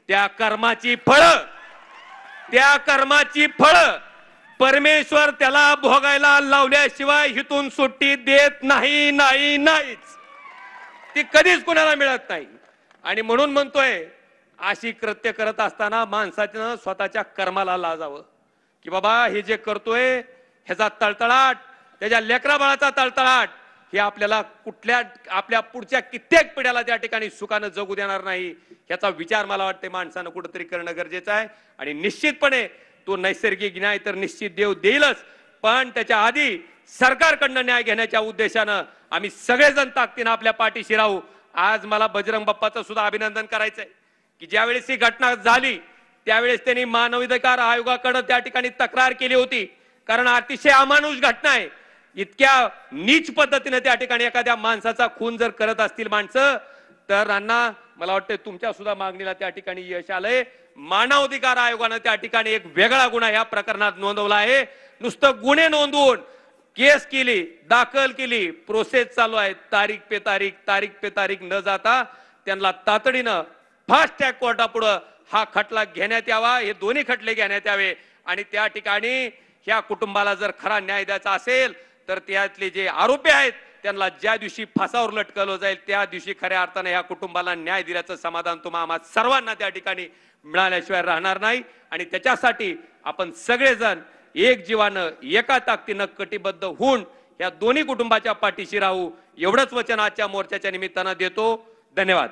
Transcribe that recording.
त्या कर्माची फळं परमेश्वर त्याला भोगायला लावल्याशिवाय हितून सुट्टी देत नाहीच. ती कधीच कुणाला मिळत नाही. आणि म्हणून म्हणतोय, अशी कृत्य करत असताना माणसानं स्वतःच्या कर्माला लाजावं की बाबा हे जे करतोय ह्याचा तळतळाट, त्याच्या लेकरा बाळाचा तळतळाट हे आपल्याला आपल्या पुढच्या कित्येक पिढ्याला त्या ठिकाणी सुखानं जगू देणार नाही. ह्याचा विचार मला वाटते माणसानं कुठेतरी करणं गरजेचं आहे. आणि निश्चितपणे तो नैसर्गिक न्याय तर निश्चित देव देईलच, पण त्याच्या आधी सरकारकडनं न्याय घेण्याच्या उद्देशानं आम्ही सगळेजण ताकदीनं आपल्या पाठीशी राहू. आज मला बजरंग बाप्पाचं सुद्धा अभिनंदन करायचंय की ज्यावेळेस ही घटना झाली त्यावेळेस त्यांनी मानवाधिकार आयोगाकडे त्या ठिकाणी तक्रार केली होती, कारण अतिशय अमानुष घटना आहे. इतक्या नीच पद्धतीने त्या ठिकाणी एखाद्या माणसाचा खून जर करत असतील माणसं, तर अण्णा मला वाटतं तुमच्या सुद्धा मागणीला त्या ठिकाणी यश आलंय. मानवाधिकार आयोगानं त्या ठिकाणी एक वेगळा गुन्हा या प्रकरणात नोंदवला आहे. नुसतं गुन्हे नोंदवून केस केली, दाखल केली, प्रोसेस चालू आहे. तारीख पे तारीख न जाता त्यांना तातडीनं फास्ट ट्रॅक कोर्टापुढे हा खटला घेण्यात यावा, हे दोन्ही खटले घेण्यात यावे. आणि त्या ठिकाणी ह्या कुटुंबाला जर खरा न्याय द्यायचा असेल तर त्यातले जे आरोपी आहेत त्यांना ज्या दिवशी फासावर लटकवलं जाईल त्या दिवशी खऱ्या अर्थाने ह्या कुटुंबाला न्याय दिल्याचं समाधान तुम्हा सर्वांना त्या ठिकाणी मिळाल्याशिवाय राहणार नाही. आणि त्याच्यासाठी आपण सगळेजण एक जीवानं एका ताकदीनं कटिबद्ध होऊन या दोन्ही कुटुंबाच्या पाठीशी राहू, एवढंच वचन आजच्या मोर्चाच्या निमित्तानं देतो. धन्यवाद.